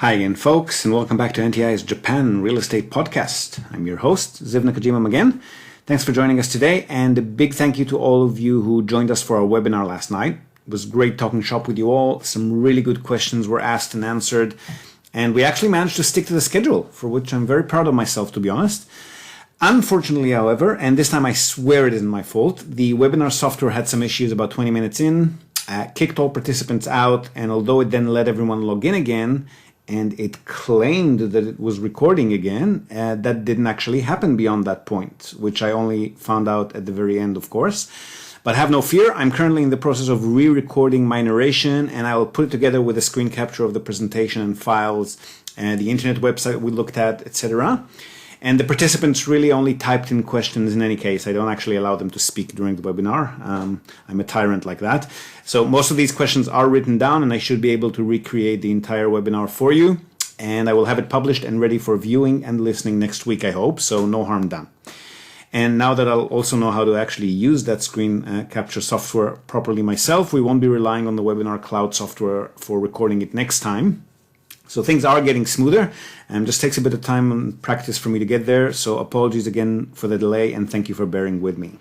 Hi again, folks, and welcome back to NTI's Japan Real Estate Podcast. I'm your host, Ziv Nakajima again. Thanks for joining us today, and a big thank you to all of you who joined us for our webinar last night. It was great talking shop with you all. Some really good questions were asked and answered, and we actually managed to stick to the schedule, for which I'm very proud of myself, to be honest. Unfortunately, however, and this time I swear it isn't my fault, the webinar software had some issues about 20 minutes in, kicked all participants out, and although it then let everyone log in again, and it claimed that it was recording again, that didn't actually happen beyond that point, which I only found out at the very end, of course. But have no fear, I'm currently in the process of re-recording my narration, and I will put it together with a screen capture of the presentation and files, and the internet website we looked at, etc. And the participants really only typed in questions in any case. I don't actually allow them to speak during the webinar. I'm a tyrant like that. So most of these questions are written down, and I should be able to recreate the entire webinar for you. And I will have it published and ready for viewing and listening next week, I hope. So no harm done. And now that I'll also know how to actually use that screen capture software properly myself, we won't be relying on the webinar cloud software for recording it next time. So things are getting smoother, and just takes a bit of time and practice for me to get there. So apologies again for the delay, and thank you for bearing with me.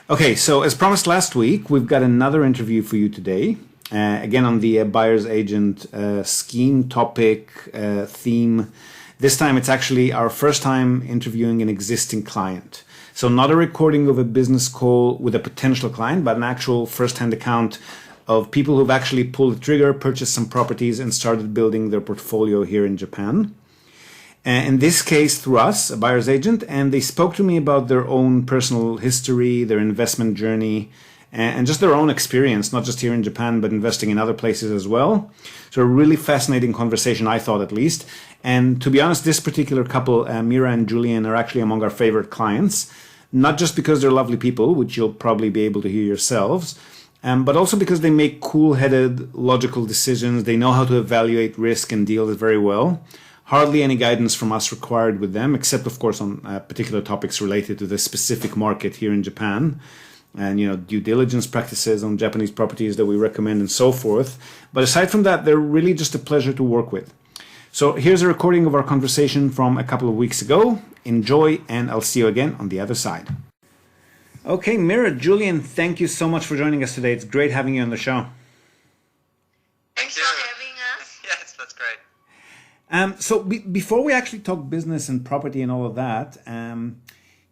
Okay, so as promised last week, we've got another interview for you today. Again on the buyer's agent scheme topic theme. This time it's actually our first time interviewing an existing client. So not a recording of a business call with a potential client, but an actual first-hand account of people who've actually pulled the trigger, purchased some properties, and started building their portfolio here in Japan. In this case, through us, a buyer's agent, and they spoke to me about their own personal history, their investment journey, and just their own experience, not just here in Japan, but investing in other places as well. So a really fascinating conversation, I thought at least. And to be honest, this particular couple, Mira and Julian, are actually among our favorite clients, not just because they're lovely people, which you'll probably be able to hear yourselves, but also because they make cool-headed, logical decisions. They know how to evaluate risk and deals very well. Hardly any guidance from us required with them, except, of course, on particular topics related to the specific market here in Japan. And, due diligence practices on Japanese properties that we recommend and so forth. But aside from that, they're really just a pleasure to work with. So here's a recording of our conversation from a couple of weeks ago. Enjoy, and I'll see you again on the other side. Okay, Mira, Julian, thank you so much for joining us today. It's great having you on the show. Thanks for having us. Yes, that's great. So before we actually talk business and property and all of that,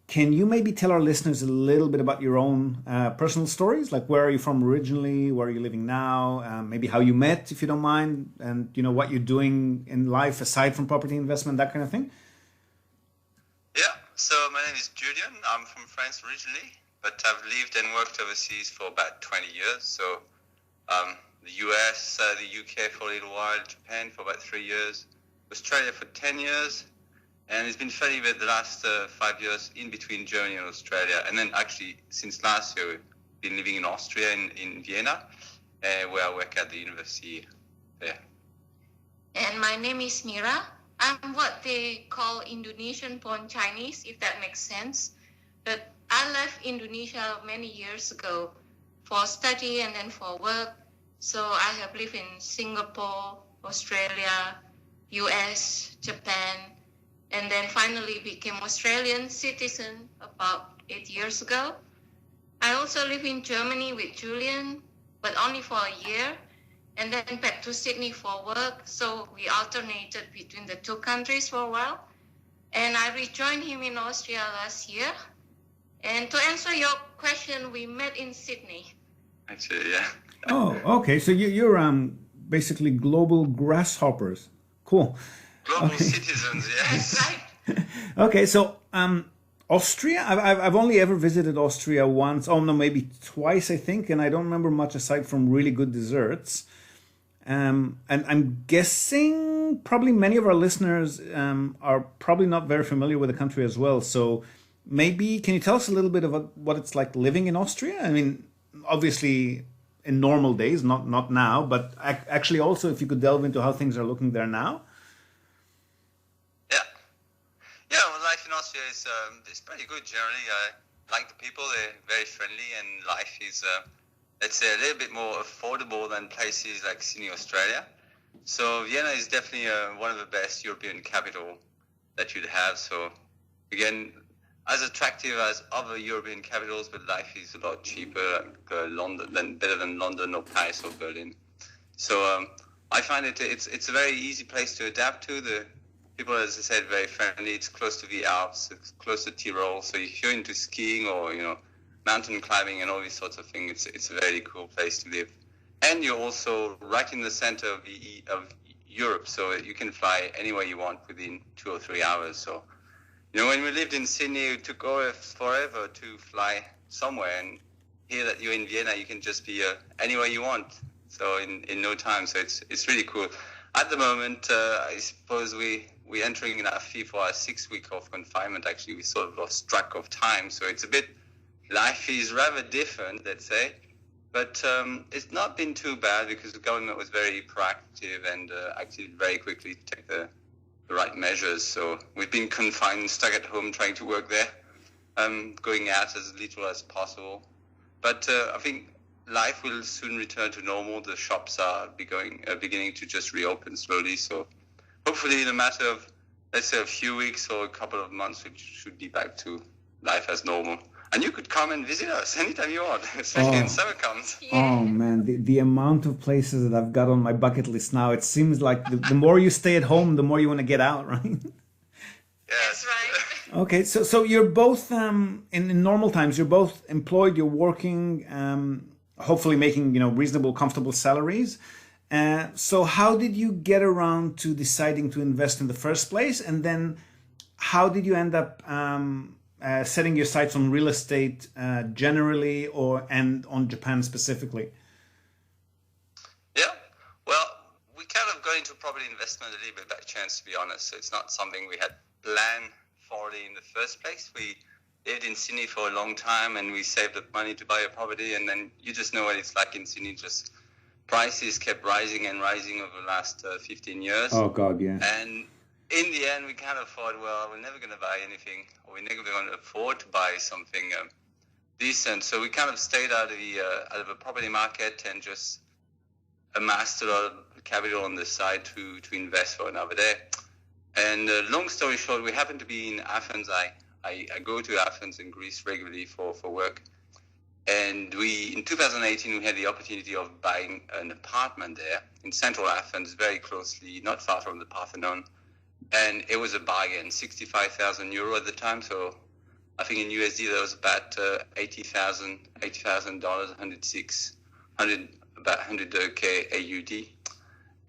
can you maybe tell our listeners a little bit about your own personal stories? Like, where are you from originally? Where are you living now? Maybe how you met, if you don't mind, and what you're doing in life aside from property investment, that kind of thing. Yeah. So my name is Julian. I'm from France originally, but I've lived and worked overseas for about 20 years. So the US, the UK for a little while, Japan for about 3 years, Australia for 10 years, and it's been fairly the last 5 years in between Germany and Australia. And then actually since last year, we've been living in Austria, in Vienna, where I work at the university there. And my name is Mira. I'm what they call Indonesian-born Chinese, if that makes sense. But I left Indonesia many years ago for study and then for work. So I have lived in Singapore, Australia, US, Japan, and then finally became Australian citizen about 8 years ago. I also live in Germany with Julian, but only for a year, and then back to Sydney for work. So we alternated between the two countries for a while. And I rejoined him in Austria last year. And to answer your question, we met in Sydney. Actually, yeah. Oh, okay. So you're basically global grasshoppers. Cool. Global citizens, yes. That's right. Okay, so Austria, I've only ever visited Austria once. Oh no, maybe twice, I think, and I don't remember much aside from really good desserts. And I'm guessing probably many of our listeners are probably not very familiar with the country as well. So maybe can you tell us a little bit about what it's like living in Austria? I mean, obviously in normal days, not now, but actually also if you could delve into how things are looking there now. Yeah, well, life in Austria is pretty good generally. I like the people; they're very friendly, and life is, let's say, a little bit more affordable than places like Sydney, Australia. So Vienna is definitely one of the best European capital that you'd have. So again, as attractive as other European capitals, but life is a lot cheaper, better than London or Paris or Berlin. So I find it's a very easy place to adapt to. The people, as I said, very friendly. It's close to the Alps, it's close to Tyrol. So if you're into skiing or mountain climbing and all these sorts of things, it's a very cool place to live. And you're also right in the center of Europe, so you can fly anywhere you want within 2 or 3 hours. So, when we lived in Sydney, it took forever to fly somewhere. And here that you're in Vienna, you can just be anywhere you want. So in no time. So it's really cool. At the moment, I suppose we're entering in our 5th or 6th week of confinement. Actually, we sort of lost track of time. So it's a bit, life is rather different, let's say. But it's not been too bad because the government was very proactive and acted very quickly to take the right measures. So we've been confined and stuck at home trying to work there, going out as little as possible. But I think life will soon return to normal. The shops are beginning to just reopen slowly. So hopefully in a matter of, let's say, a few weeks or a couple of months, we should be back to life as normal. And you could come and visit us anytime you want, especially in summer comes. Oh man, the amount of places that I've got on my bucket list now, it seems like the more you stay at home, the more you want to get out, right? Yes. That's right. Okay, so you're both, in normal times, you're both employed, you're working, hopefully making, reasonable, comfortable salaries. So how did you get around to deciding to invest in the first place? And then how did you end up setting your sights on real estate generally and on Japan specifically? Yeah, well, we kind of got into property investment a little bit by chance, to be honest. So it's not something we had planned for in the first place. We lived in Sydney for a long time and we saved up money to buy a property, and then you just know what it's like in Sydney. Just prices kept rising and rising over the last 15 years. Oh God, yeah. And in the end, we kind of thought, well, we're never going to buy anything, or we're never going to afford to buy something decent. So we kind of stayed out of the property market and just amassed a lot of capital on the side to invest for another day. And long story short, we happened to be in Athens. I go to Athens in Greece regularly for work. And in 2018, we had the opportunity of buying an apartment there in central Athens, very closely, not far from the Parthenon. And it was a bargain, 65,000 euro at the time. So I think in USD that was about $80,000, about 100K AUD.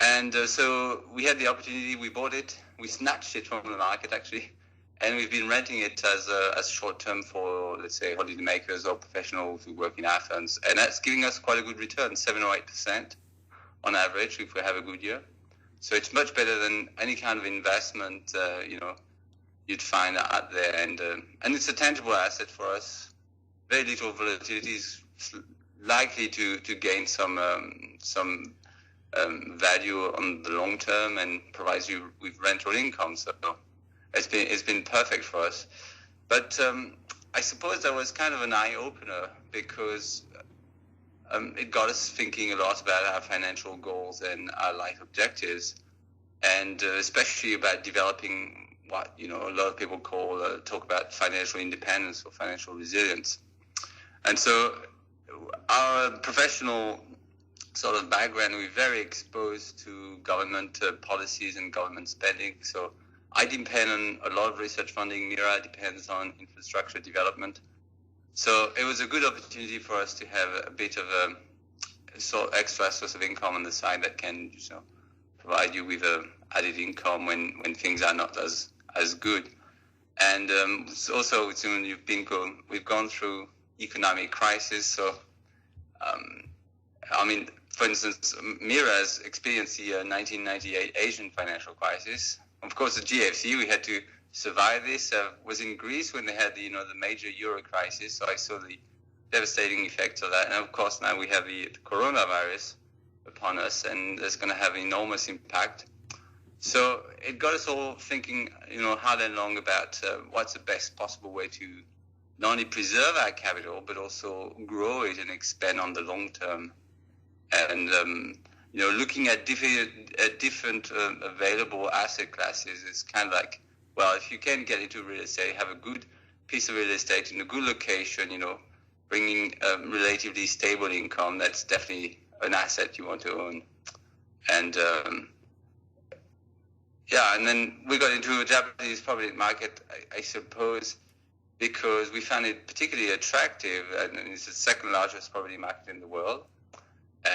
And so we had the opportunity, we bought it, we snatched it from the market actually, and we've been renting it as short-term for, let's say, holidaymakers or professionals who work in Athens. And that's giving us quite a good return, 7 or 8% on average if we have a good year. So it's much better than any kind of investment, you'd find out there. And it's a tangible asset for us. Very little volatility, is likely to gain some value on the long term and provides you with rental income. So it's been perfect for us. But I suppose that was kind of an eye-opener because it got us thinking a lot about our financial goals and our life objectives, and especially about developing what a lot of people talk about financial independence or financial resilience. And so our professional sort of background, we're very exposed to government policies and government spending. So I depend on a lot of research funding. Mira depends on infrastructure development. So it was a good opportunity for us to have a bit of a sort of extra source of income on the side that can provide you with added income when things are not as good. And also we've gone through economic crisis. So for instance, Mira has experienced the 1998 Asian financial crisis. Of course, the GFC, we had to survive this. Was in Greece when they had the major euro crisis, so I saw the devastating effects of that. And of course, now we have the coronavirus upon us, and it's going to have an enormous impact. So it got us all thinking, hard and long about what's the best possible way to not only preserve our capital, but also grow it and expand on the long term. And looking at different available asset classes is kind of like, well, if you can get into real estate, have a good piece of real estate in a good location, bringing relatively stable income, that's definitely an asset you want to own. And and then we got into a Japanese property market, I suppose, because we found it particularly attractive, and it's the second largest property market in the world.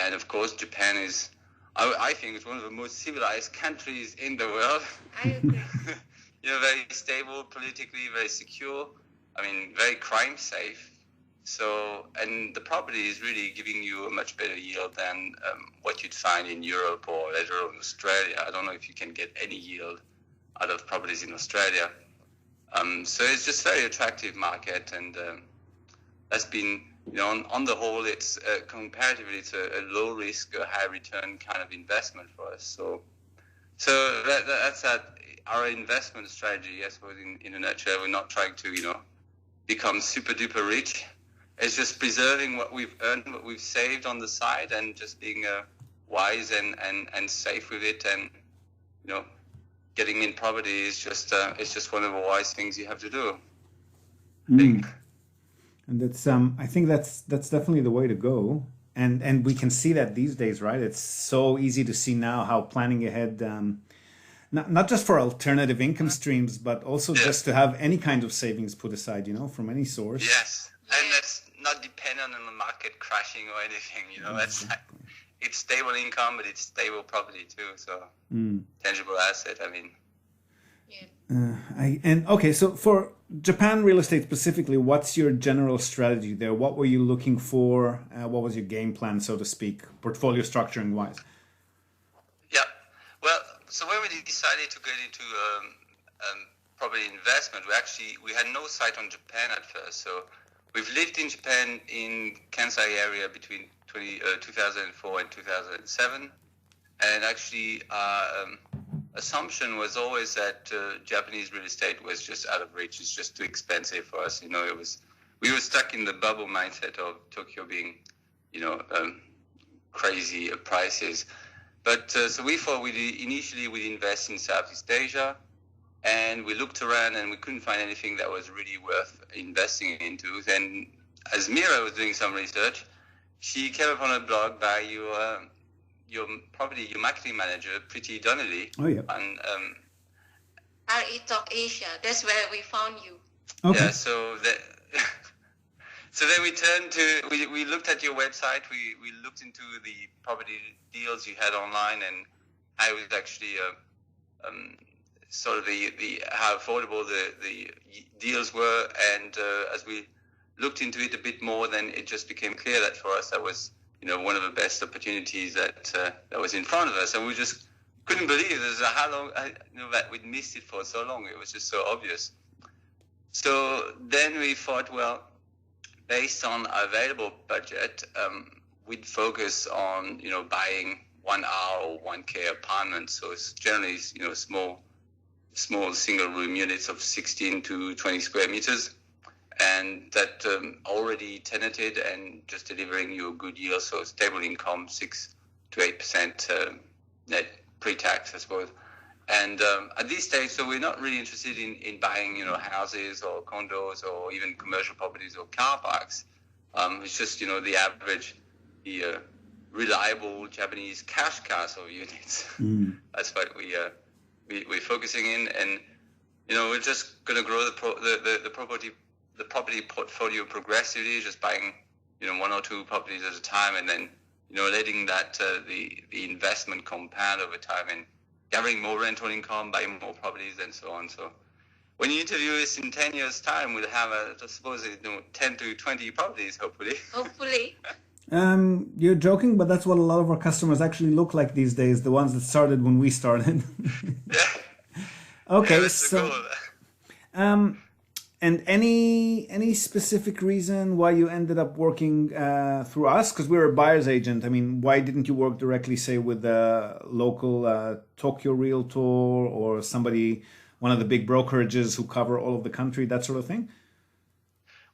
And of course, Japan is, I think, it's one of the most civilized countries in the world. I agree. Very stable politically, very secure. I mean, very crime safe. So, and the property is really giving you a much better yield than what you'd find in Europe or later in Australia. I don't know if you can get any yield out of properties in Australia. So it's just very attractive market, and that's been, on the whole, it's comparatively it's a low risk, a high return kind of investment for us. So that's our investment strategy. I suppose in a nutshell, we're not trying to become super duper rich. It's just preserving what we've earned, what we've saved on the side, and just being wise and safe with it, and getting in property is just it's just one of the wise things you have to do. And that's I think that's definitely the way to go, and we can see that these days, right? It's so easy to see now how planning ahead, not just for alternative income streams, but also just to have any kind of savings put aside, from any source. Yes, and that's not dependent on the market crashing or anything. That's Exactly. It's stable income, but it's stable property too. So tangible asset. I mean. Yeah. So for Japan real estate specifically, what's your general strategy there? What were you looking for? What was your game plan, so to speak, portfolio structuring wise? Yeah. Well, so when we decided to get into property investment, we had no sight on Japan at first. So we've lived in Japan in Kansai area between 2004 and 2007, and actually assumption was always that Japanese real estate was just out of reach. It's just too expensive for us. We were stuck in the bubble mindset of Tokyo being, crazy prices. But so we thought we'd invest in Southeast Asia, and we looked around and we couldn't find anything that was really worth investing into. Then, as Mira was doing some research, she came upon a blog by your marketing manager, Pretty Donnelly. Oh yeah. On RE Talk Asia. That's where we found you. Okay. yeah. So then we looked at your website. We looked into the property deals you had online, and how it was actually sort of the how affordable the deals were. And as we looked into it a bit more, then it just became clear that for us that was one of the best opportunities that was in front of us, and we just couldn't believe how long that we'd missed it for so long. It was just so obvious. So then we thought, well, based on our available budget, we'd focus on buying 1R or 1K apartments. So it's generally small single room units of 16 to 20 square meters. And that already tenanted and just delivering you a good yield, so stable income, 6 to 8% net pre-tax, I suppose. And at this stage, so we're not really interested in buying, houses or condos or even commercial properties or car parks. It's just, the average, the reliable Japanese cash castle units. That's what we're focusing in, and we're just going to grow the property portfolio progressively, just buying one or two properties at a time, and then letting that the investment compound over time and gathering more rental income, buying more properties, and so on. So when you interview us in 10 years' time, we'll have I suppose 10 to 20 properties, hopefully. Hopefully. You're joking, but that's what a lot of our customers actually look like these days, the ones that started when we started. Yeah. Okay, Yeah, that's so the goal. and any specific reason why you ended up working through us? Because we're a buyer's agent. I mean, why didn't you work directly, say, with a local Tokyo realtor or somebody, one of the big brokerages who cover all of the country, that sort of thing?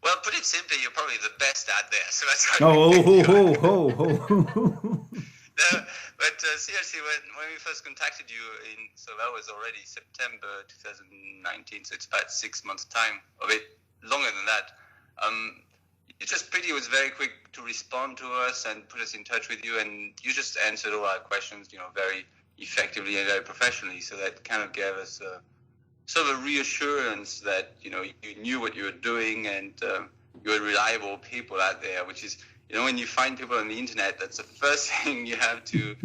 Well, put it simply, you're probably the best out there, so that's Oh, ho, ho, ho, ho. No, but But seriously, when we first contacted you, so that was already September 2019, so it's about 6 months' time, a bit longer than that. It was very quick to respond to us and put us in touch with you, and you just answered all our questions, very effectively and very professionally. So that kind of gave us sort of a reassurance that you knew what you were doing, and you were reliable people out there. Which is, when you find people on the internet, that's the first thing you have to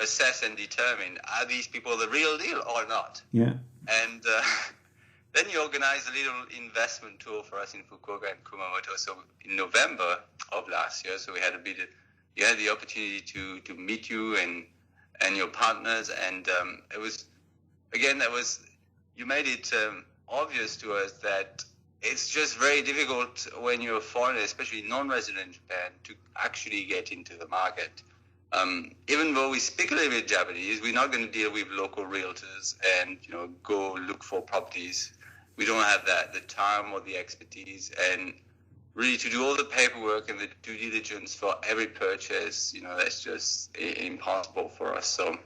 assess and determine: are these people the real deal or not? Yeah. And then you organized a little investment tour for us in Fukuoka and Kumamoto. So in November of last year, so you had the opportunity to meet you and your partners, and you made it obvious to us that it's just very difficult when you're a foreigner, especially non-resident in Japan, to actually get into the market. Even though we speak a little bit Japanese, we're not going to deal with local realtors and go look for properties. We don't have the time or the expertise, and really to do all the paperwork and the due diligence for every purchase, that's just impossible for us. So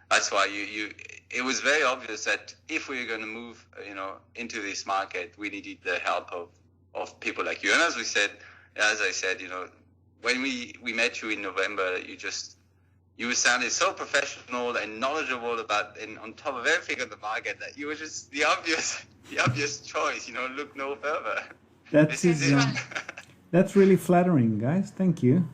that's why it was very obvious that if we were going to move, into this market, we needed the help of people like you. And as I said, when we met you in November, you sounded so professional and knowledgeable and on top of everything on the market, that you were just the obvious choice. Look no further. That's really flattering, guys. Thank you.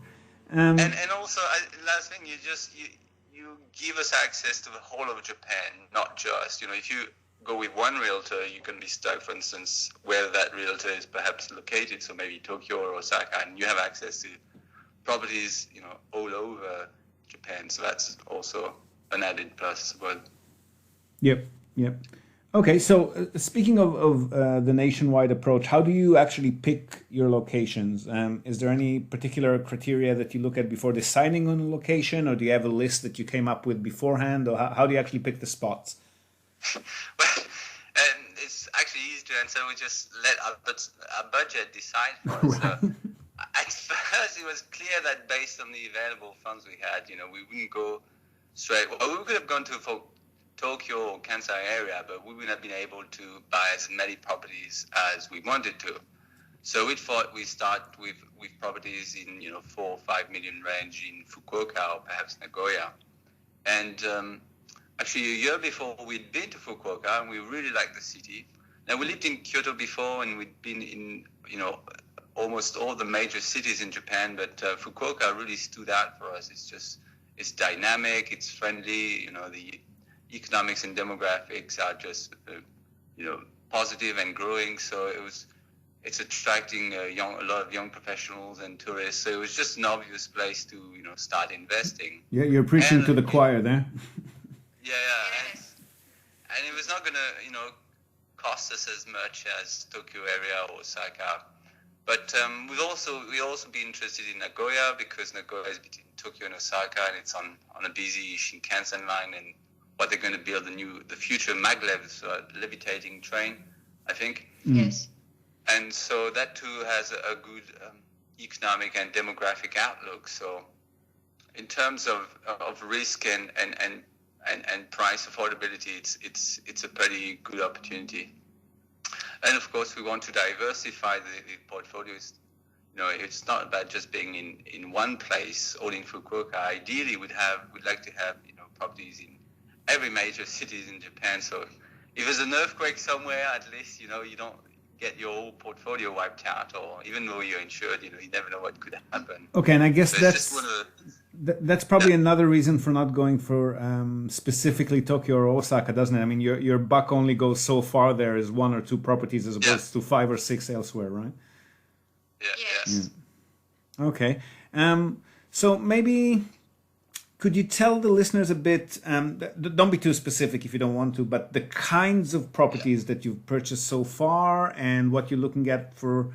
And also, last thing, you give us access to the whole of Japan, not just, if you go with one realtor, you can be stuck, for instance, where that realtor is perhaps located, so maybe Tokyo or Osaka, and you have access to properties, all over Japan. So that's also an added plus as well. Yep. Okay, so speaking of the nationwide approach, how do you actually pick your locations? Is there any particular criteria that you look at before deciding on a location, or do you have a list that you came up with beforehand, or how do you actually pick the spots? Well, it's actually easy to answer. We just let our budget decide for us. Right. So at first, it was clear that based on the available funds we had, we wouldn't go straight. Well, we could have gone to Tokyo or Kansai area, but we wouldn't have been able to buy as many properties as we wanted to. So we thought we'd start with properties in 4 or 5 million range in Fukuoka or perhaps Nagoya. And actually, a year before, we'd been to Fukuoka and we really liked the city. Now, we lived in Kyoto before, and we'd been in almost all the major cities in Japan, but Fukuoka really stood out for us. It's dynamic, it's friendly. The economics and demographics are just positive and growing. So it's attracting a lot of young professionals and tourists. So it was just an obvious place to start investing. Yeah, you're preaching to the choir there. Yeah, and it was not going to cost us as much as Tokyo area or Osaka. But we'd also be interested in Nagoya, because Nagoya is between Tokyo and Osaka, and it's on a busy Shinkansen line, and what they're going to build the future maglev, so levitating train, I think. Yes. And so that too has a good economic and demographic outlook. So in terms of risk and price affordability, it's a pretty good opportunity. And of course, we want to diversify the portfolios. It's not about just being in one place or in Fukuoka. Ideally, we'd like to have properties in every major cities in Japan. So if there's an earthquake somewhere, at least you don't get your whole portfolio wiped out, or even though you're insured, you never know what could happen. Okay, and I guess So that's probably another reason for not going for specifically Tokyo or Osaka, doesn't it? I mean, your buck only goes so far. There is 1 or 2 properties as opposed to 5 or 6 elsewhere, right? Yes. Yeah. Okay. So maybe could you tell the listeners a bit? Don't be too specific if you don't want to, but the kinds of properties that you've purchased so far and what you're looking at for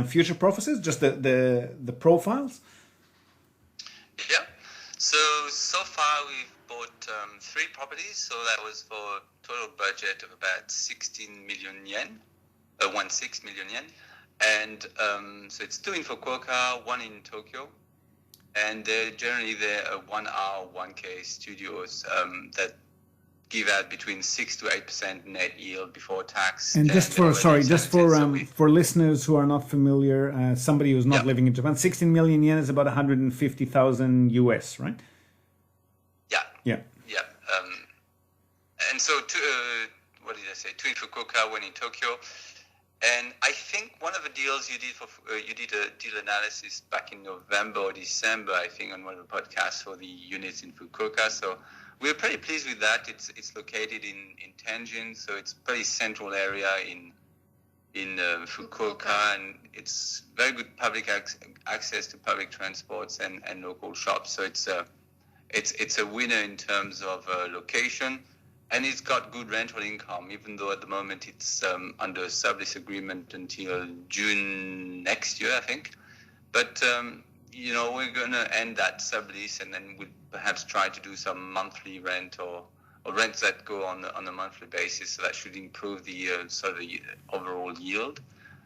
future purposes, just the profiles. Yeah. So far we've bought 3 properties. So that was for a total budget of about 16 million yen, 16 million yen. And so it's 2 in Fukuoka, 1 in Tokyo. and generally they're 1 hour 1K studios that give out between 6 to 8% net yield before tax. And just for listeners who are not familiar, somebody who's not living in Japan, 16 million yen is about 150,000 US, right? Yeah. Yeah. Yeah. And so, what did I say? Two in Fukuoka, one in Tokyo. And I think one of the deals you did a deal analysis back in November or December, I think, on one of the podcasts for the units in Fukuoka. So we're pretty pleased with that. It's located in Tenjin, so it's a pretty central area in Fukuoka, and it's very good public access to public transports and local shops. So it's a winner in terms of location. And it's got good rental income, even though at the moment it's under a sublease agreement until June next year, I think. But, we're going to end that sublease, and then we'll perhaps try to do some monthly rent or rents that go on a monthly basis. So that should improve the overall yield.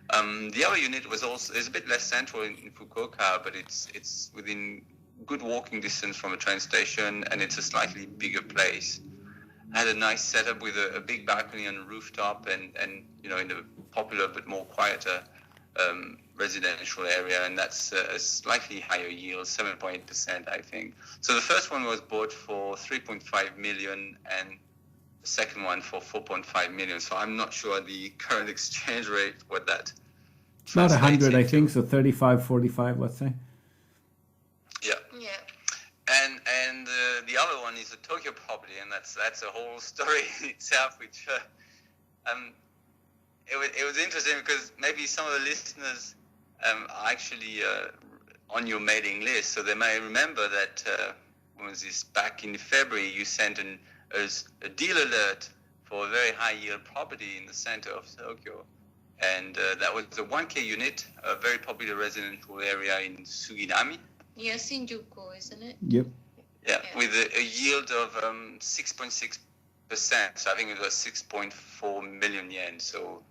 The other unit is a bit less central in Fukuoka, but it's within good walking distance from a train station, and it's a slightly bigger place. Had a nice setup with a big balcony on the rooftop and in a popular but more quieter residential area, and that's a slightly higher yield, 7.8%, I think. So the first one was bought for 3.5 million and the second one for 4.5 million. So I'm not sure the current exchange rate, what that it's about 100, I think, so 35, 45, let's say. Yeah. Yeah. And the other one is a Tokyo property, and that's a whole story in itself. Which it was interesting because maybe some of the listeners are actually on your mailing list, so they may remember that when was this back in February? You sent a deal alert for a very high yield property in the center of Tokyo, and that was a 1K unit, a very popular residential area in Suginami. Yes, Shinjuku, isn't it? Yep. Yeah, with a yield of 6.6%. So I think it was 6.4 million yen. So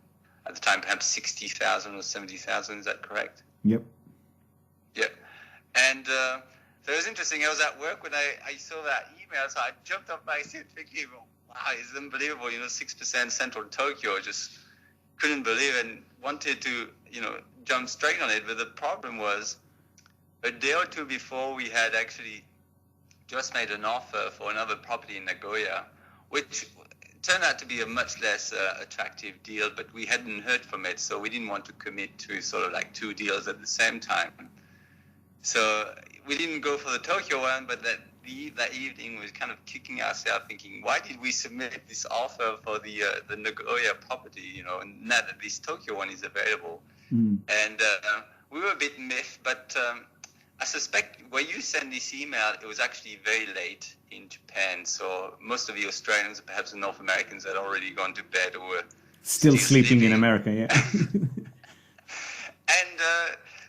at the time, perhaps 60,000 or 70,000. Is that correct? Yep. Yep. And so it was interesting. I was at work when I saw that email. So I jumped off my seat thinking, wow, it's unbelievable. 6% central Tokyo. Just couldn't believe it and wanted to, jump straight on it. But the problem was, a day or two before, we had actually just made an offer for another property in Nagoya, which turned out to be a much less attractive deal, but we hadn't heard from it, so we didn't want to commit to sort of like two deals at the same time. So we didn't go for the Tokyo one, but that evening we were kind of kicking ourselves, thinking, why did we submit this offer for the Nagoya property, and now that this Tokyo one is available? And we were a bit miffed, but I suspect when you sent this email, it was actually very late in Japan. So most of the Australians, perhaps the North Americans, had already gone to bed or were still sleeping in America, yeah.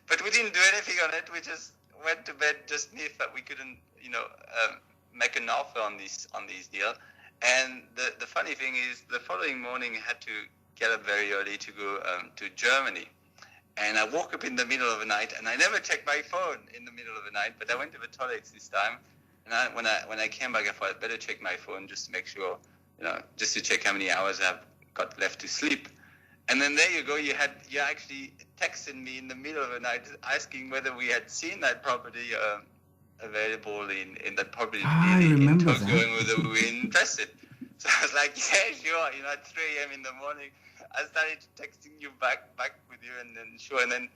But we didn't do anything on it. We just went to bed, just miffed that we couldn't, make an offer on these deals. And the funny thing is, the following morning, I had to get up very early to go to Germany. And I woke up in the middle of the night, and I never checked my phone in the middle of the night, but I went to the toilets this time. And when I came back, I thought I'd better check my phone just to make sure, just to check how many hours I've got left to sleep. And then there you go, you actually texted me in the middle of the night asking whether we had seen that property available in that property in Tokyo, and whether we were interested. So I was like, yeah, sure. At 3 a.m. in the morning, I started texting you back with you, and then sure. And then,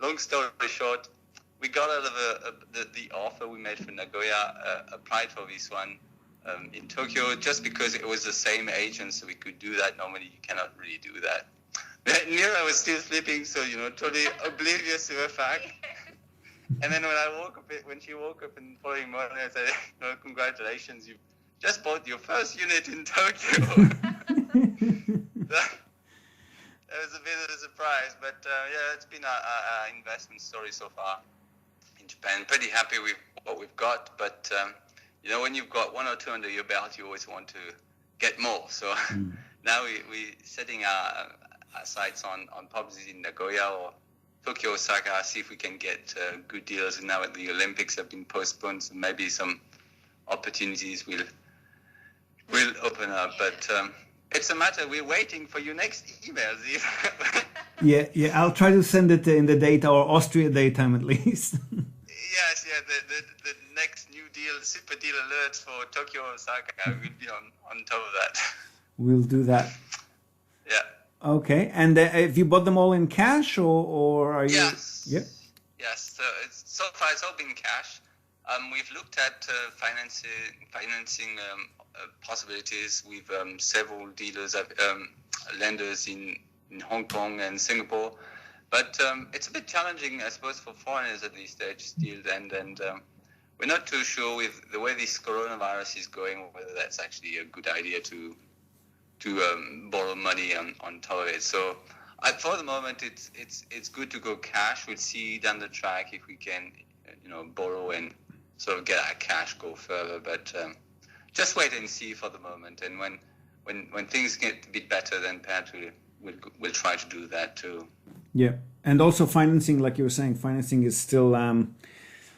long story short, we got out of the offer we made for Nagoya, applied for this one in Tokyo, just because it was the same agent, so we could do that. Normally, you cannot really do that. Nira was still sleeping, so totally oblivious to the fact. And then when she woke up in the following morning, I said, congratulations, you just bought your first unit in Tokyo. It was a bit of a surprise, but it's been our investment story so far in Japan. Pretty happy with what we've got, but when you've got one or two under your belt, you always want to get more. So now we're setting our sights on properties in Nagoya or Tokyo, Osaka, see if we can get good deals. And now that the Olympics have been postponed, so maybe some opportunities will open up. But it's a matter, we're waiting for your next email, Ziv. Yeah, I'll try to send it in the data or Austria daytime at least. Yes, the next new deal, super deal alerts for Tokyo, Osaka, will be on top of that. We'll do that. Yeah. Okay, and have you bought them all in cash or are you? Yes. Yeah. Yes. So far, it's all been cash. We've looked at financing possibilities with several dealers, lenders in Hong Kong and Singapore, but it's a bit challenging, I suppose, for foreigners at this stage still, and we're not too sure with the way this coronavirus is going whether that's actually a good idea to borrow money on top of it. So for the moment, it's good to go cash. We'll see down the track if we can, borrow and sort of get our cash go further. But just wait and see for the moment. And when things get a bit better, then perhaps we'll try to do that too. Yeah, and also financing, like you were saying, financing is still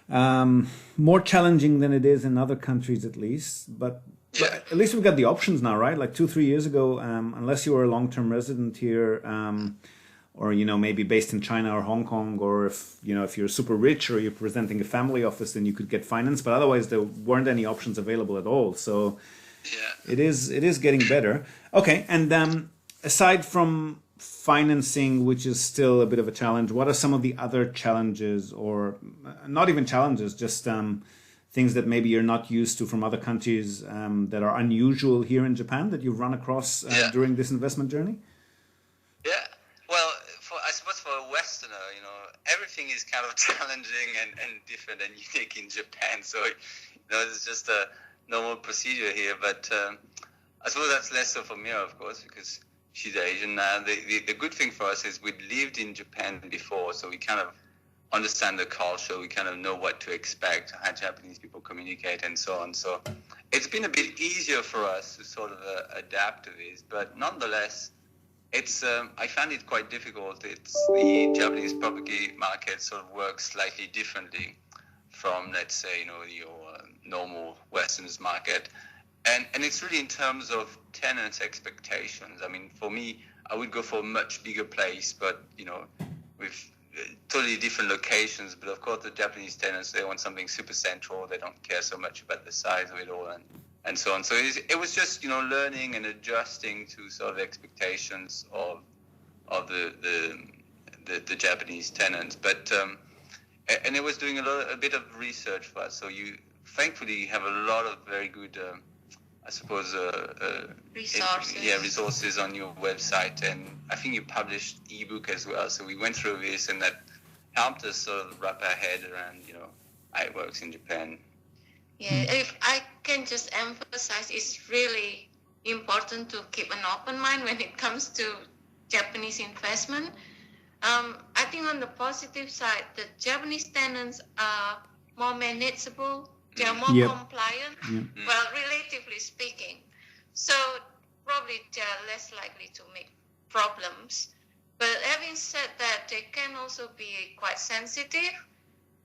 more challenging than it is in other countries, at least. But at least we've got the options now, right? Like 2-3 years ago, unless you were a long-term resident here, or maybe based in China or Hong Kong, or if you're super rich or you're presenting a family office, then you could get finance. But otherwise, there weren't any options available at all. So it is getting better. Okay, and aside from financing, which is still a bit of a challenge, what are some of the other challenges, or not even challenges, just things that maybe you're not used to from other countries that are unusual here in Japan that you've run across during this investment journey? Yeah, well, I suppose for a Westerner, everything is kind of challenging and different and unique in Japan. So, it's just a normal procedure here. But I suppose that's less so for Mira, of course, because she's Asian. The good thing for us is we'd lived in Japan before, so we kind of understand the culture, we kind of know what to expect, how Japanese people communicate and so on. So it's been a bit easier for us to sort of adapt to this, but nonetheless, it's I find it quite difficult. The Japanese property market sort of works slightly differently from, let's say, your normal Westerners market. And it's really in terms of tenants' expectations. I mean, for me, I would go for a much bigger place, but, with totally different locations. But of course, the Japanese tenants, they want something super central. They don't care so much about the size of it all and so on. So it was just, learning and adjusting to sort of expectations of the Japanese tenants. But, and it was doing a bit of research for us. So you thankfully have a lot of very good, I suppose, resources on your website, and I think you published ebook as well. So we went through this, and that helped us sort of wrap our head around, how it works in Japan. Yeah, if I can just emphasize, it's really important to keep an open mind when it comes to Japanese investment. I think on the positive side, the Japanese tenants are more manageable. They are more compliant, well, relatively speaking. So probably they are less likely to make problems. But having said that, they can also be quite sensitive.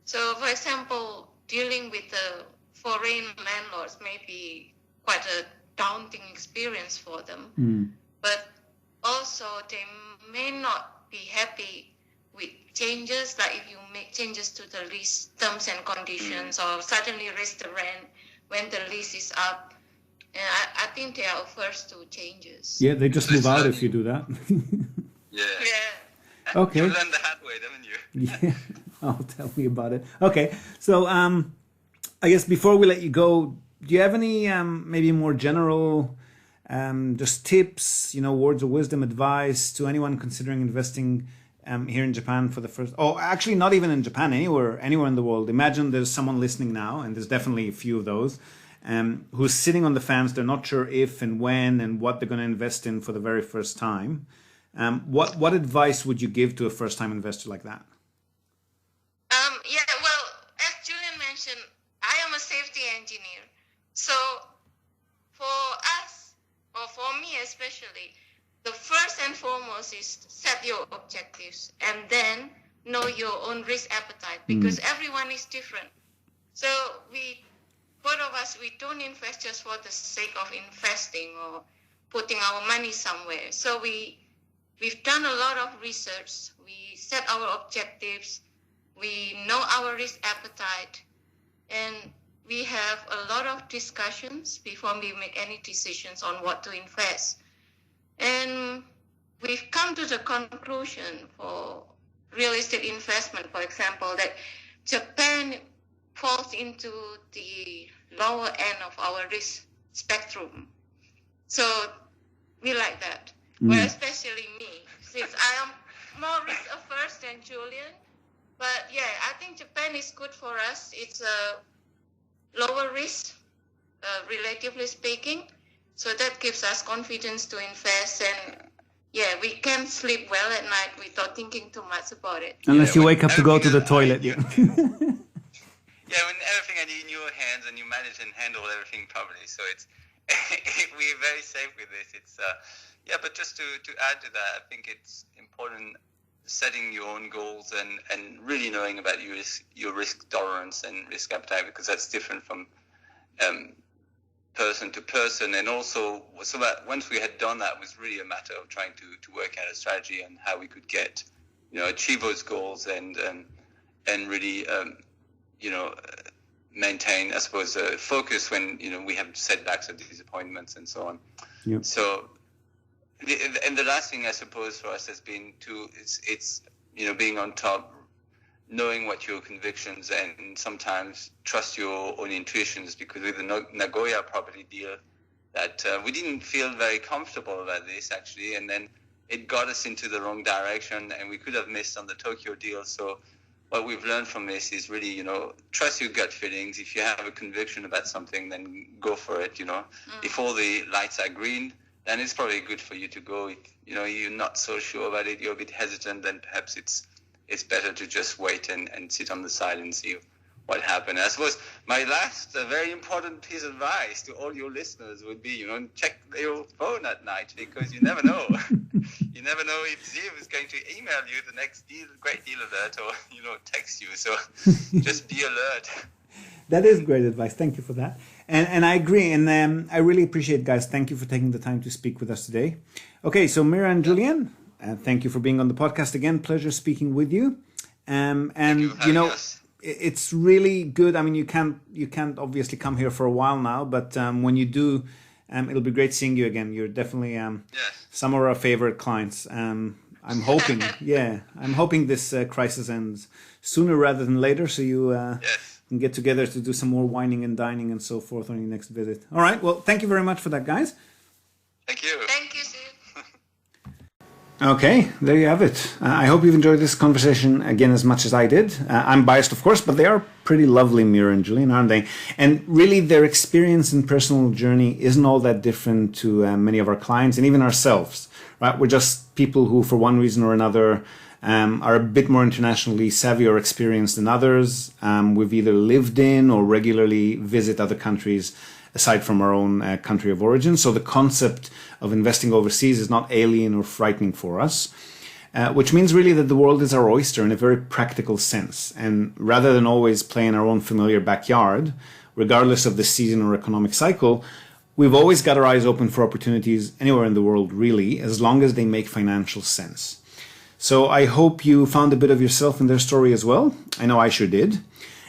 So, for example, dealing with the foreign landlords may be quite a daunting experience for them. But also they may not be happy with changes, like if you make changes to the lease terms and conditions, or suddenly raise the rent when the lease is up. And I think they are averse to changes. Yeah, they just move out if you do that. Yeah. Okay. You learned the hard way, didn't you? Yeah. Oh, tell me about it. Okay, so I guess before we let you go, do you have any maybe more general just tips, words of wisdom, advice to anyone considering investing here in Japan for the first, actually not even in Japan, anywhere in the world? Imagine there's someone listening now, and there's definitely a few of those, who's sitting on the fence. They're not sure if and when and what they're going to invest in for the very first time. What advice would you give to a first-time investor like that? Well, as Julian mentioned, I am a safety engineer. So for us, or for me especially, the first and foremost is set your objectives and then know your own risk appetite, because everyone is different. So both of us, we don't invest just for the sake of investing or putting our money somewhere. So we've done a lot of research. We set our objectives. We know our risk appetite, and we have a lot of discussions before we make any decisions on what to invest. And we've come to the conclusion for real estate investment, for example, that Japan falls into the lower end of our risk spectrum. So we like that. Well, especially me, since I am more risk averse than Julian. But yeah, I think Japan is good for us. It's a lower risk, relatively speaking. So that gives us confidence to invest, and yeah, we can sleep well at night without thinking too much about it. Unless you wake up to go to the toilet. Yeah, when everything are in your hands and you manage and handle everything properly, so it's we're very safe with this. It's but just to add to that, I think it's important setting your own goals and really knowing about your risk tolerance and risk appetite, because that's different from person to person. And also, so that once we had done that, it was really a matter of trying to work out a strategy and how we could get, achieve those goals and really, maintain, I suppose, focus when, we have setbacks or disappointments and so on. Yep. So, and the last thing I suppose for us has been it's being on top, knowing what your convictions, and sometimes trust your own intuitions, because with the Nagoya property deal, that we didn't feel very comfortable about this actually, and then it got us into the wrong direction, and we could have missed on the Tokyo deal. So what we've learned from this is really, trust your gut feelings. If you have a conviction about something, then go for it. If all the lights are green, then it's probably good for you to go. If you're not so sure about it, you're a bit hesitant, then perhaps it's better to just wait and sit on the side and see what happens. I suppose my last very important piece of advice to all your listeners would be, check your phone at night, because you never know. You never know if Ziv is going to email you the next great deal alert, or text you. So just be alert. That is great advice. Thank you for that. And I agree. And I really appreciate, guys. Thank you for taking the time to speak with us today. Okay, so Mira and Julian, thank you for being on the podcast again. Pleasure speaking with you. And it's really good. I mean, you can't obviously come here for a while now, but when you do, it'll be great seeing you again. You're definitely some of our favorite clients. I'm hoping this crisis ends sooner rather than later, so you can get together to do some more wining and dining and so forth on your next visit. All right. Well, thank you very much for that, guys. Thank you. Thank you, Steve. Okay, there you have it. I hope you've enjoyed this conversation again as much as I did. I'm biased, of course, but they are pretty lovely, Mira and Julian, aren't they? And really, their experience and personal journey isn't all that different to many of our clients and even ourselves, right? We're just people who, for one reason or another, are a bit more internationally savvy or experienced than others. We've either lived in or regularly visit other countries aside from our own country of origin. So the concept of investing overseas is not alien or frightening for us, which means really that the world is our oyster in a very practical sense. And rather than always play in our own familiar backyard, regardless of the season or economic cycle, we've always got our eyes open for opportunities anywhere in the world, really, as long as they make financial sense. So I hope you found a bit of yourself in their story as well. I know I sure did.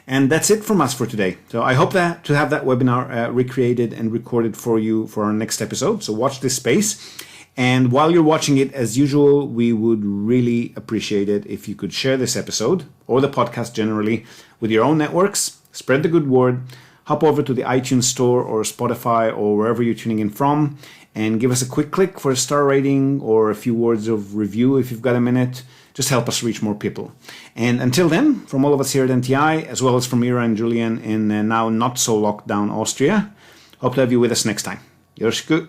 And that's it from us for today. So I hope to have that webinar recreated and recorded for you for our next episode. So watch this space. And while you're watching it, as usual, we would really appreciate it if you could share this episode or the podcast generally with your own networks. Spread the good word. Hop over to the iTunes store or Spotify or wherever you're tuning in from, and give us a quick click for a star rating or a few words of review if you've got a minute. Just help us reach more people. And until then, from all of us here at NTI, as well as from Mira and Julian in now not so locked down Austria, hope to have you with us next time. Yoroshiku.